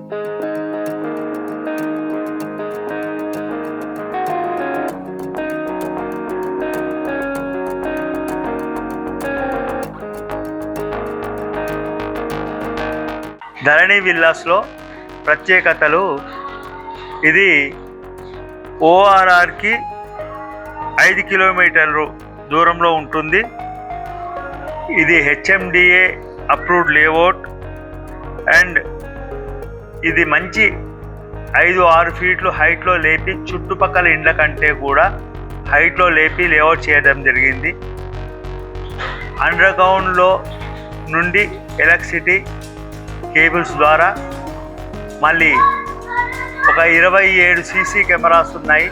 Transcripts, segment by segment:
ధరణి విల్లాస్లో ప్రత్యేకతలు, ఇది ఓఆర్ఆర్కి 5 కిలోమీటర్లు దూరంలో ఉంటుంది. ఇది హెచ్ఎండిఏ అప్రూవ్డ్ లేఅవుట్ అండ్ ఇది మంచి 5-6 ఫీట్లు హైట్లో లేపి చుట్టుపక్కల ఇండ్ల కంటే కూడా హైట్లో లేపి లేఅవుట్ చేయడం జరిగింది. అండర్ గ్రౌండ్లో నుండి ఎలక్ట్రిసిటీ కేబుల్స్ ద్వారా మళ్ళీ ఒక 27 సీసీ కెమెరాస్ ఉన్నాయి.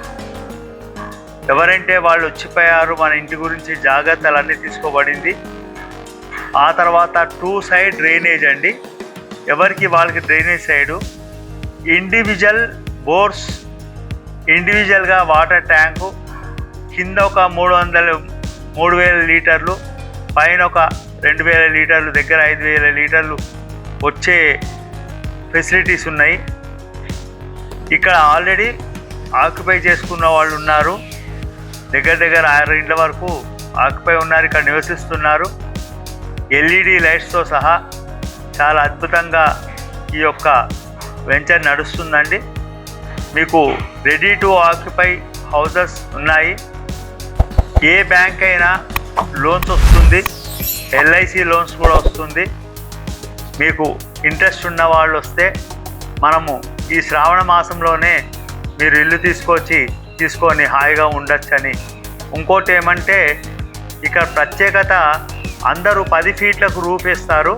ఎవరంటే వాళ్ళు వచ్చిపోయారు, మన ఇంటి గురించి జాగ్రత్తలన్నీ తీసుకోబడింది. ఆ తర్వాత 2 సైడ్ డ్రైనేజ్ అండి, ఎవరికి వాళ్ళకి డ్రైనేజ్ సైడు, ఇండివిజువల్ బోర్స్, ఇండివిజువల్గా వాటర్ ట్యాంకు, కింద ఒక 3,000 లీటర్లు, పైన ఒక 2,000 లీటర్లు, దగ్గర 5,000 లీటర్లు వచ్చే ఫెసిలిటీస్ ఉన్నాయి. ఇక్కడ ఆల్రెడీ ఆక్యుపై చేసుకున్న వాళ్ళు ఉన్నారు, దగ్గర 6 ఇండ్ల వరకు ఆక్యుపై ఉన్నారు, ఇక్కడ నివసిస్తున్నారు. ఎల్ఈడి లైట్స్తో సహా చాలా అద్భుతంగా ఈ యొక్క వెంచర్ నడుస్తుందండి. మీకు రెడీ టు ఆక్యుపై హౌసెస్ ఉన్నాయి. ఏ బ్యాంక్ అయినా లోన్స్ వస్తుంది, ఎల్ఐసి లోన్స్ కూడా వస్తుంది. మీకు ఇంట్రెస్ట్ ఉన్న వాళ్ళు వస్తే మనము ఈ శ్రావణ మాసంలోనే మీరు ఇల్లు తీసుకొని హాయిగా ఉండొచ్చని. ఇంకోటి ఏమంటే ఇక్కడ ప్రత్యేకత, అందరూ 10 ఫీట్లకు రూఫ్ వేస్తారు,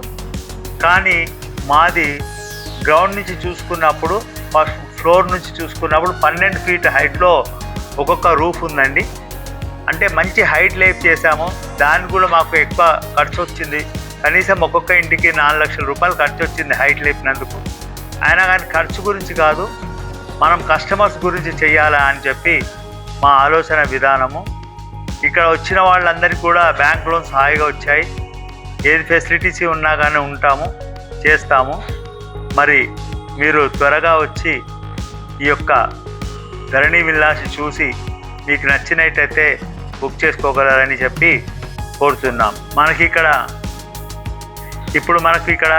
కానీ మాది గ్రౌండ్ నుంచి చూసుకున్నప్పుడు, ఫస్ట్ ఫ్లోర్ నుంచి చూసుకున్నప్పుడు 12 ఫీట్ హైట్లో ఒక్కొక్క రూఫ్ ఉందండి. అంటే మంచి హైట్ లేప్ చేశాము, దానికి కూడా మాకు ఎక్కువ ఖర్చు వచ్చింది. కనీసం ఒక్కొక్క ఇంటికి 4 లక్షల రూపాయలు ఖర్చు వచ్చింది హైట్ లేపినందుకు. అయినా కానీ ఖర్చు గురించి కాదు, మనం కస్టమర్స్ గురించి చెయ్యాలా అని చెప్పి మా ఆలోచన విధానము. ఇక్కడ వచ్చిన వాళ్ళందరికీ కూడా బ్యాంక్ లోన్స్ హాయిగా వచ్చాయి. ఏది ఫెసిలిటీస్ ఉన్నా కానీ చేస్తాము. మరి మీరు త్వరగా వచ్చి ఈ యొక్క ధరణి విల్లాస్ చూసి మీకు నచ్చినట్టయితే బుక్ చేసుకోగలరని చెప్పి కోరుతున్నాం. ఇప్పుడు మనకి ఇక్కడ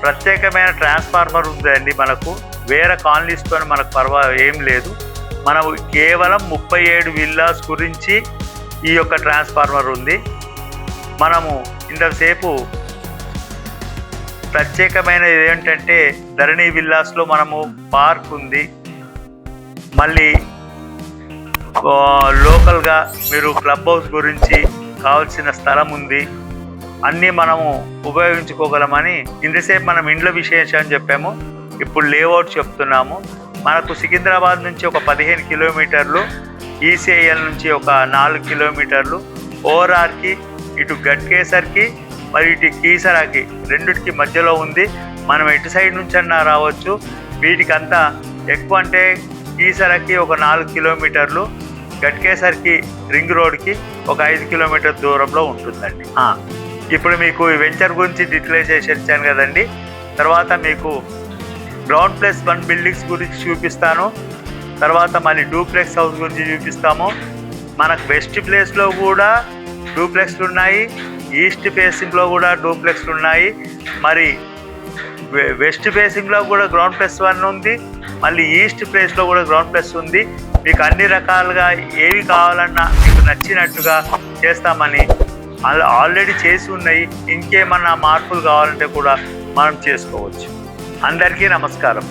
ప్రత్యేకమైన ట్రాన్స్ఫార్మర్ ఉందండి. మనకు వేరే కాలనీస్తో మనకు ఏం లేదు. మనం కేవలం 37 విల్లాస్ గురించి ఈ యొక్క ట్రాన్స్ఫార్మర్ ఉంది. మనము ఇంతసేపు ప్రత్యేకమైనది ఏంటంటే ధరణి విల్లాస్లో మనము పార్క్ ఉంది, మళ్ళీ లోకల్గా మీరు క్లబ్ హౌస్ గురించి కావాల్సిన స్థలం ఉంది, అన్నీ మనము ఉపయోగించుకోగలమని. ఇంతసేపు మనం ఇండ్ల విశేషం చెప్పాము, ఇప్పుడు లేఅవుట్ చెప్తున్నాము. మనకు సికింద్రాబాద్ నుంచి ఒక 15 కిలోమీటర్లు, ఈసీఐఎల్ నుంచి ఒక 4 కిలోమీటర్లు, ఓఆర్ఆర్కి, ఇటు గట్కేసర్కి మరి ఇటు కీసరాకి రెండిటికి మధ్యలో ఉంది. మనం ఎటు సైడ్ నుంచి అన్నా రావచ్చు. వీటికంతా ఎక్కువ అంటే కీసరాకి ఒక 4 కిలోమీటర్లు, గట్కేసర్కి రింగ్ రోడ్కి ఒక 5 కిలోమీటర్ దూరంలో ఉంటుందండి. ఇప్పుడు మీకు ఈ వెంచర్ గురించి డీటెయిలైజేషన్ ఇచ్చాను కదండి. తర్వాత మీకు గ్రౌండ్ +1 బిల్డింగ్స్ గురించి చూపిస్తాను. తర్వాత మళ్ళీ డూప్లెక్స్ హౌస్ గురించి చూపిస్తాము. మనకు వెస్ట్ ప్లేస్లో కూడా డూప్లెక్స్లు ఉన్నాయి, ఈస్ట్ ఫేసింగ్లో కూడా డూప్లెక్స్లు ఉన్నాయి. మరి వెస్ట్ ఫేసింగ్లో కూడా గ్రౌండ్ +1 ఉంది, మళ్ళీ ఈస్ట్ ప్లేస్లో కూడా గ్రౌండ్ ప్లస్ ఉంది. మీకు అన్ని రకాలుగా ఏవి కావాలన్నా మీకు నచ్చినట్టుగా చేస్తామని ఆల్రెడీ చేసి ఉన్నాయి. ఇంకేమన్నా మార్పులు కావాలంటే కూడా మనం చేసుకోవచ్చు. అందరికీ నమస్కారం.